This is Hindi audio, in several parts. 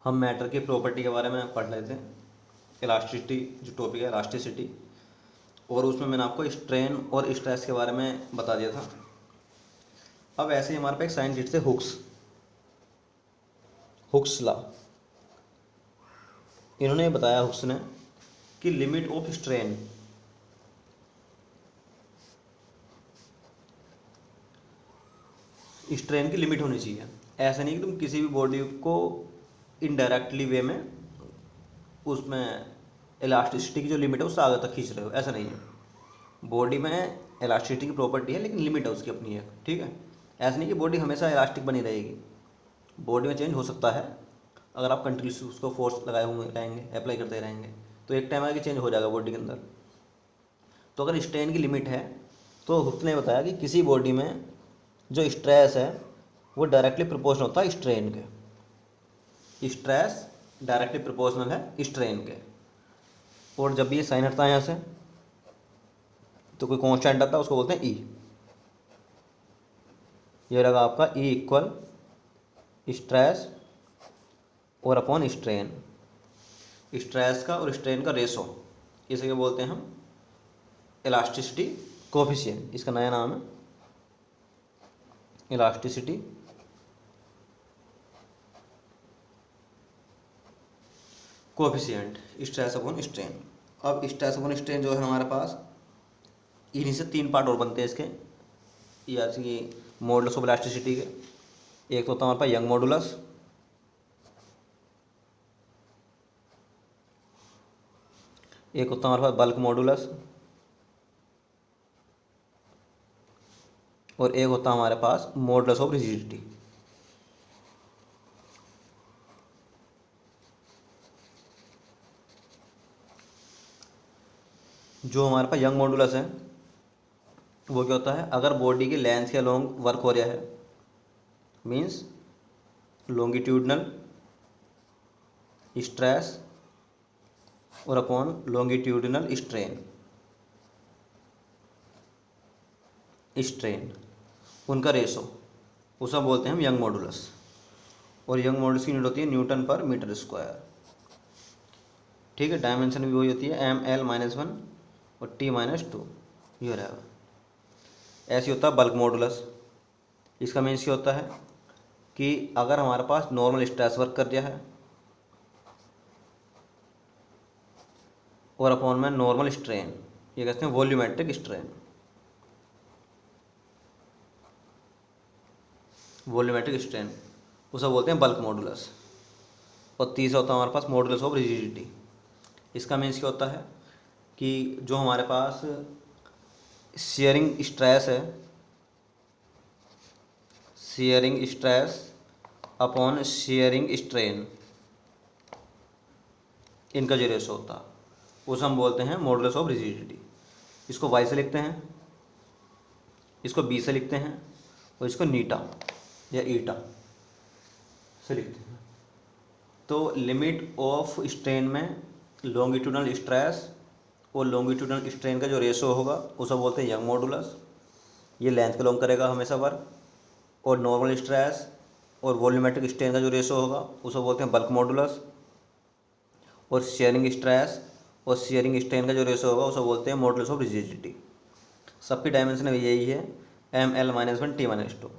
हम मैटर की प्रॉपर्टी के बारे में पढ़ रहे थे, इलास्टिसिटी जो टॉपिक है इलास्टिसिटी, और उसमें मैंने आपको स्ट्रेन और स्ट्रेस के बारे में बता दिया था। अब ऐसे ही हमारे पास एक साइंटिस्ट थे हुक्स लॉ। इन्होंने बताया हुक्स ने कि लिमिट ऑफ स्ट्रेन की लिमिट होनी चाहिए। ऐसा नहीं कि तुम किसी भी बॉडी को इनडायरेक्टली वे में उसमें इलास्टिसिटी की जो लिमिट है उससे आगे तक खींच रहे हो, ऐसा नहीं है। बॉडी में इलास्टिसिटी की प्रॉपर्टी है लेकिन लिमिट है उसकी अपनी है, ठीक है। ऐसा नहीं कि बॉडी हमेशा इलास्टिक बनी रहेगी, बॉडी में चेंज हो सकता है। अगर आप कंटिन्यूस उसको फोर्स लगाए हुए रहेंगे, अप्लाई करते रहेंगे, तो एक टाइम आगे चेंज हो जाएगा बॉडी के अंदर। तो अगर स्ट्रेन की लिमिट है तो हुक्स ने बताया कि किसी बॉडी में जो स्ट्रेस है वो डायरेक्टली प्रोपोर्शनल होता है स्ट्रेन के। स्ट्रेस डायरेक्टली प्रोपोर्शनल है स्ट्रेन के। और जब भी ये साइन हटता है यहाँ से तो कोई कांस्टेंट आता है, उसको बोलते हैं ई। ये रहेगा आपका ई इक्वल स्ट्रेस और अपॉन स्ट्रेन। स्ट्रेस का और स्ट्रेन का रेशो, इसे क्या बोलते हैं हम, इलास्टिसिटी कोफिशिएंट। इसका नया नाम है elasticity coefficient, stress upon strain. अब स्ट्रेस अपॉन स्ट्रेन जो है हमारे पास, इन्हीं से 3 पार्ट और बनते हैं इसके, या कि मॉडुलस ऑफ इलास्टिसिटी के। एक तो होता है हमारे पास यंग मॉडुलस, एक होता है हमारे पास बल्क मॉडुलस, और एक होता है हमारे पास मॉडुलस ऑफ रिजिडिटी। जो हमारे पास यंग मॉडुलस है वो क्या होता है, अगर बॉडी की लेंथ के अलोंग वर्क हो रहा है, मीन्स लॉन्गिट्यूडनल स्ट्रेस और अपॉन लॉन्गिट्यूडनल स्ट्रेन उनका रेशो, उसे बोलते हैं हम यंग मॉडुलस। और यंग मॉडुलस की यूनिट होती है न्यूटन पर मीटर स्क्वायर, ठीक है। डायमेंशन भी वही होती है ml-1 और t-2, ये रहेगा। ऐसे होता है बल्क मॉडुलस। इसका मीन्स क्या होता है कि अगर हमारे पास नॉर्मल स्ट्रेस वर्क कर दिया है और अपॉन में नॉर्मल स्ट्रेन, ये कहते हैं वॉल्यूमेट्रिक स्ट्रेन। वॉल्यूमेट्रिक स्ट्रेन उसे बोलते हैं बल्क मॉडुलस। और तीसरा होता है हमारे पास मॉडुलस ऑफ रिजिडिटी। इसका मीन्स क्या होता है कि जो हमारे पास शियरिंग स्ट्रेस है, shearing stress upon shearing strain, इनका जो रेशो होता है उसे हम बोलते हैं मॉडुलस ऑफ रिजिडिटी। इसको वाई से लिखते हैं, इसको बी से लिखते हैं, और इसको नीटा या ईटा से लिखते हैं। तो लिमिट ऑफ स्ट्रेन में लॉन्गिट्यूडनल स्ट्रेस और लॉन्गिट्यूडनल स्ट्रेन का जो रेशो होगा उसे बोलते हैं यंग मॉडुलस। ये लेंथ के लॉन्ग करेगा हमेशा वर्क। और नॉर्मल स्ट्रेस और वॉल्यूमेट्रिक स्ट्रेन का जो रेशो होगा उसे बोलते हैं बल्क मॉडुलस। और शेयरिंग स्ट्रेस और शेयरिंग स्ट्रेन का जो रेशो होगा उसे बोलते हैं मॉडुलस ऑफ रिजिडिटी। सबकी डायमेंशन भी यही है ml-1 t-2।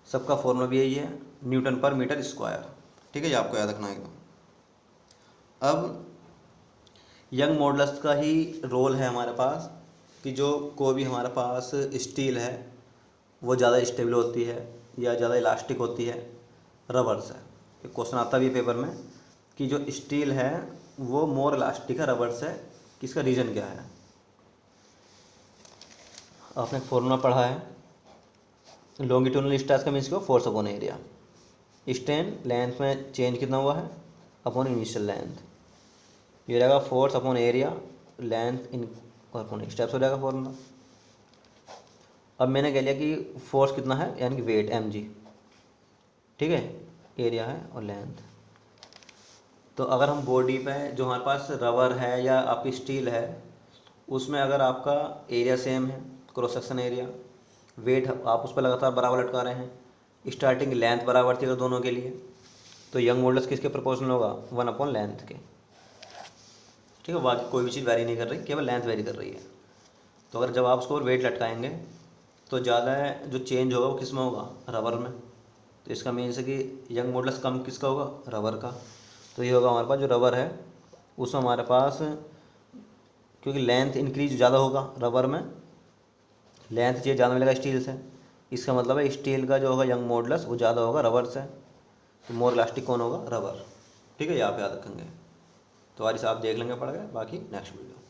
सबका फॉर्मूला भी यही है न्यूटन पर मीटर स्क्वायर, ठीक है। ये आपको याद रखना है एकदम। अब यंग मॉडुलस का ही रोल है हमारे पास कि जो कोई भी हमारे पास स्टील है वो ज़्यादा स्टेबल होती है या ज़्यादा इलास्टिक होती है रबर से। एक क्वेश्चन आता भी पेपर में कि जो स्टील है वो मोर इलास्टिक है रबर से, किसका रीज़न क्या है। आपने फॉर्मूला पढ़ा है, लॉन्गिट्यूडनल स्ट्रेस का मीन्स क्या, force upon area. Strain length में चेंज कितना हुआ है अपॉन इनिशियल लेंथ, ये रहेगा force upon area length in upon steps हो जाएगा फॉर्मूला। अब मैंने कह लिया कि फोर्स कितना है यानी कि वेट mg, ठीक है, एरिया है और लेंथ। तो अगर हम बॉडी पे जो हमारे पास रबर है या आपकी स्टील है उसमें अगर आपका एरिया सेम है, क्रॉस सेक्शन एरिया, वेट आप उस पर लगातार बराबर लटका रहे हैं, स्टार्टिंग लेंथ बराबर थी अगर दोनों के लिए, तो यंग मॉडुलस किसके प्रोपोर्शनल होगा, 1/लेंथ के। ठीक है, बाकी कोई भी चीज़ वेरी नहीं कर रही, केवल लेंथ वेरी कर रही है। तो अगर जब आप उसको वेट लटकाएंगे तो ज़्यादा जो चेंज होगा वो किस में होगा, रबर में। तो इसका मीन्स है कि यंग मॉडुलस कम किसका होगा, रबर का। तो ये होगा हमारे पास जो रबर है उसमें हमारे पास, क्योंकि लेंथ इंक्रीज ज़्यादा होगा रबर में, लेंथ चाहिए ज़्यादा मिलेगा स्टील से, इसका मतलब है स्टील का जो होगा यंग मॉडुलस वो ज़्यादा होगा रबर से। तो मोर इलास्टिक कौन होगा, रबर। ठीक है, ये आप याद रखेंगे। तो आज आप देख लेंगे पड़ गए, बाकी नेक्स्ट वीडियो।